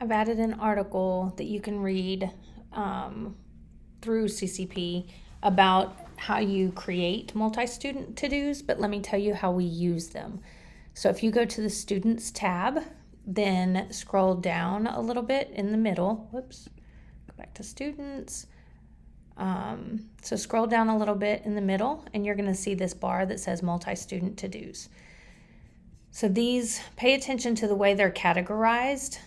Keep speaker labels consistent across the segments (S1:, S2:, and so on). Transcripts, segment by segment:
S1: I've added an article that you can read through CCP about how you create multi-student to-dos, but let me tell you how we use them. So if you go to the Students tab, then scroll down a little bit in the middle. Whoops, go back to Students. So scroll down a little bit in the middle, and you're going to see this bar that says multi-student to-dos. So these, pay attention to the way they're categorized.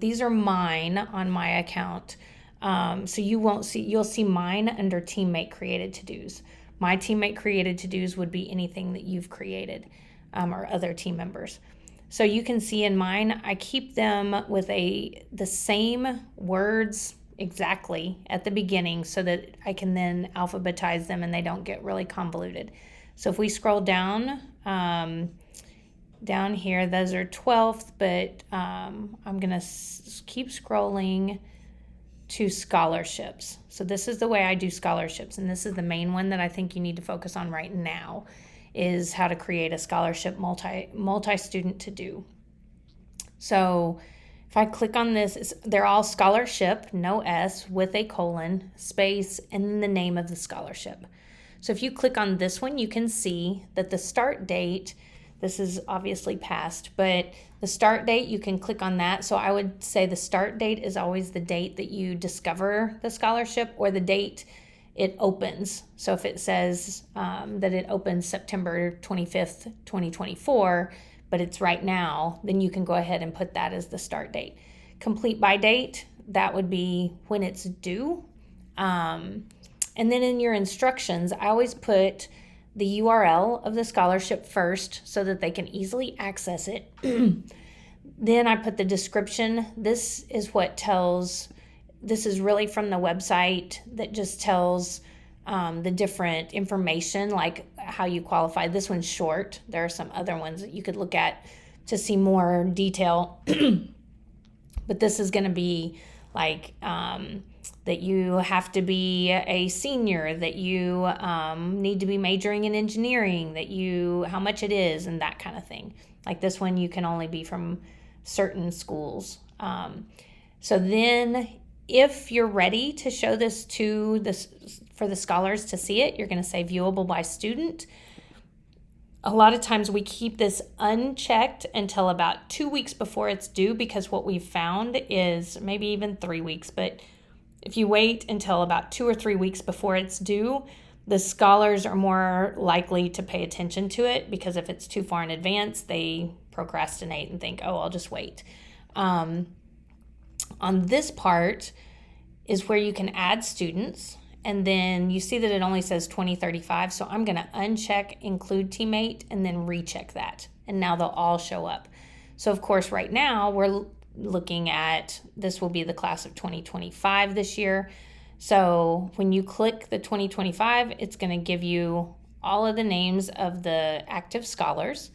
S1: These are mine on my account. So you'll see mine under teammate created to-dos. My teammate created to-dos would be anything that you've created, or other team members. So you can see in mine, I keep them with the same words exactly at the beginning so that I can then alphabetize them and they don't get really convoluted. So if we scroll down, down here, those are 12th, but I'm going to keep scrolling to scholarships. So this is the way I do scholarships, and this is the main one that I think you need to focus on right now, is how to create a scholarship multi-student to do. So if I click on this, they're all scholarship, no S, with a colon, space, and then the name of the scholarship. So if you click on this one, you can see that the start date, this is obviously past, but the start date, you can click on that. So I would say the start date is always the date that you discover the scholarship or the date it opens. So if it says that it opens September 25th, 2024, but it's right now, then you can go ahead and put that as the start date. Complete by date, that would be when it's due. And then in your instructions, I always put the URL of the scholarship first so that they can easily access it. Then I put the description. This is really from the website that just tells the different information, like how you qualify. This one's short. There are some other ones that you could look at to see more detail. But this is going to be like that you have to be a senior, that you need to be majoring in engineering, how much it is, and that kind of thing. Like this one, you can only be from certain schools. So then if you're ready to show this for the scholars to see it, you're going to say viewable by student. A lot of times we keep this unchecked until about 2 weeks before it's due, because what we've found is maybe even 3 weeks, but if you wait until about 2 or 3 weeks before it's due, the scholars are more likely to pay attention to it, because if it's too far in advance, they procrastinate and think, oh, I'll just wait. On this part is where you can add students, and then you see that it only says 2035, so I'm going to uncheck include teammate and then recheck that, and now they'll all show up. So of course right now we're looking at, this will be the class of 2025 this year. So when you click the 2025, it's going to give you all of the names of the active scholars.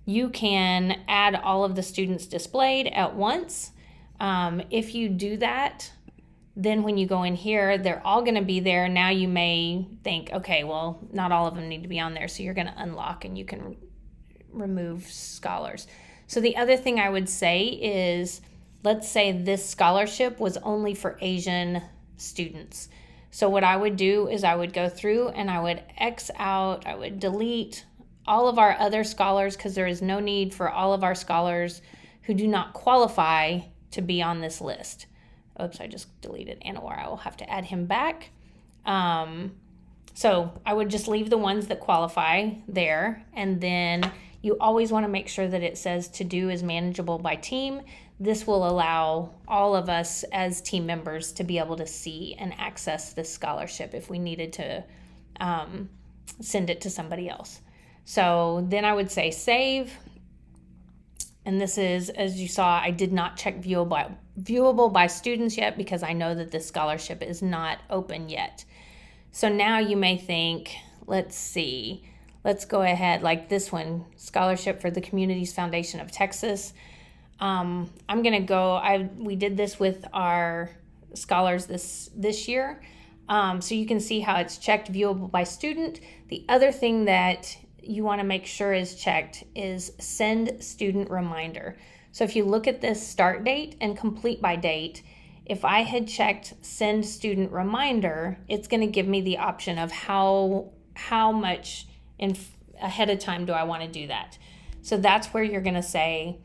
S1: You can add all of the students displayed at once. If you do that, then when you go in here, they're all going to be there. Now you may think, okay, well, not all of them need to be on there. So you're going to unlock and you can remove scholars. So the other thing I would say is, let's say this scholarship was only for Asian students. So what I would do is I would go through and I would X out, I would delete all of our other scholars, because there is no need for all of our scholars who do not qualify to be on this list. Oops, I just deleted Anwar. I will have to add him back. So I would just leave the ones that qualify there, and then you always want to make sure that it says to do is manageable by team. This will allow all of us as team members to be able to see and access this scholarship if we needed to send it to somebody else. So then I would say save. And this is, as you saw, I did not check viewable by students yet, because I know that this scholarship is not open yet. So now you may think, let's see, let's go ahead, like this one, Scholarship for the Communities Foundation of Texas. I'm going to go, we did this with our scholars this year. So you can see how it's checked viewable by student. The other thing that you want to make sure is checked is send student reminder. So if you look at this start date and complete by date, if I had checked send student reminder, it's going to give me the option of how much ahead of time do I want to do that. So that's where you're going to say,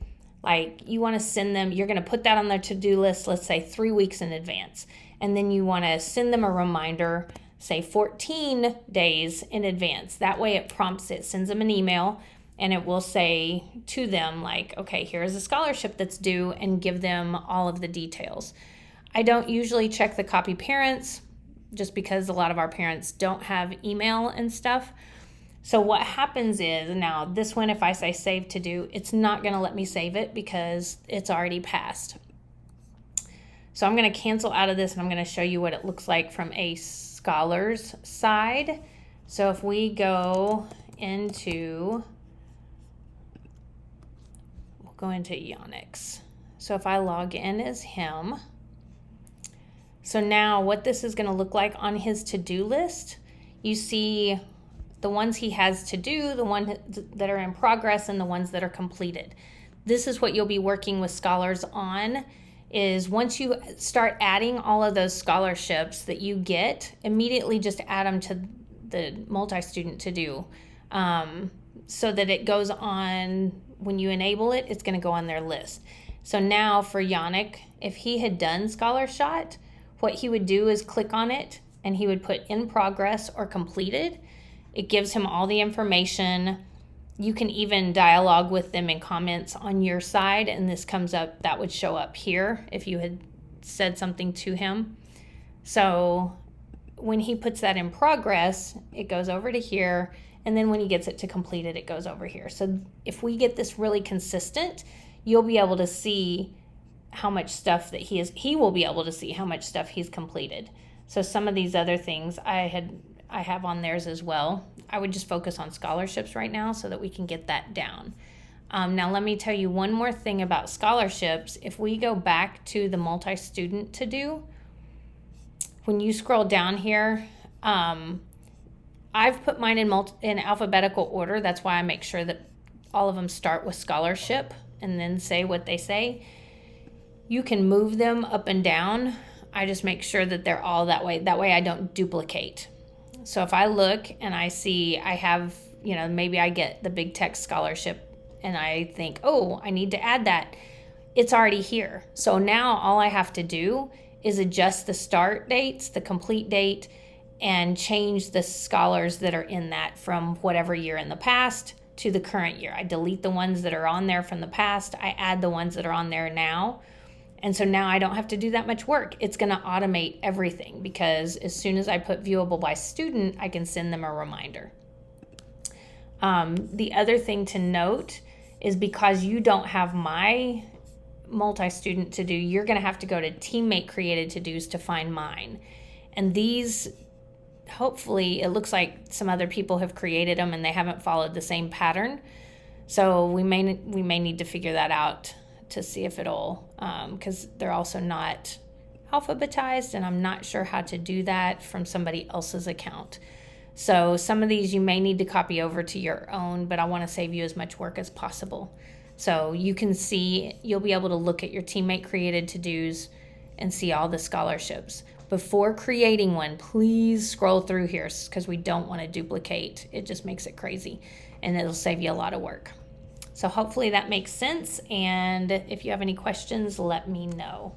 S1: like, you want to send them, you're going to put that on their to-do list, let's say 3 weeks in advance. And then you want to send them a reminder, say 14 days in advance. That way it prompts it, sends them an email, and it will say to them, like, okay, here's a scholarship that's due, and give them all of the details. I don't usually check the copy parents just because a lot of our parents don't have email and stuff. So what happens is, now this one, if I say save to do, it's not going to let me save it because it's already passed. So I'm going to cancel out of this, and I'm going to show you what it looks like from a scholar's side. So if we go into, we'll go into Yonex. So if I log in as him, so now what this is going to look like on his to-do list, you see the ones he has to do, the ones that are in progress, and the ones that are completed. This is what you'll be working with scholars on, is once you start adding all of those scholarships that you get, immediately just add them to the multi-student to do, so that it goes on, when you enable it, it's going to go on their list. So now for Yannick, if he had done Scholarshot, what he would do is click on it, and he would put in progress or completed. It gives him all the information. You can even dialogue with them in comments on your side, and this comes up, that would show up here if you had said something to him. So when he puts that in progress, it goes over to here, and then when he gets it to completed, it goes over here. So if we get this really consistent, you'll be able to see how much stuff that he will be able to see how much stuff he's completed. So some of these other things I have on theirs as well. I would just focus on scholarships right now so that we can get that down. Now let me tell you one more thing about scholarships. If we go back to the multi-student to do, when you scroll down here, I've put mine in alphabetical order. That's why I make sure that all of them start with scholarship and then say what they say. You can move them up and down. I just make sure that they're all that way. That way I don't duplicate. So if I look and I see I have, maybe I get the big tech scholarship and I think, oh, I need to add that. It's already here. So now all I have to do is adjust the start dates, the complete date, and change the scholars that are in that from whatever year in the past to the current year. I delete the ones that are on there from the past. I add the ones that are on there now. And so now I don't have to do that much work. It's going to automate everything because as soon as I put viewable by student, I can send them a reminder. The other thing to note is because you don't have my multi-student to do, you're going to have to go to teammate created to-dos to find mine. And these, hopefully, it looks like some other people have created them and they haven't followed the same pattern. So we may need to figure that out to see if it'll, because they're also not alphabetized, and I'm not sure how to do that from somebody else's account. So some of these you may need to copy over to your own, but I want to save you as much work as possible. So you can see, you'll be able to look at your teammate created to-dos and see all the scholarships. Before creating one, please scroll through here because we don't want to duplicate. It just makes it crazy, and it'll save you a lot of work. So hopefully that makes sense, and if you have any questions, let me know.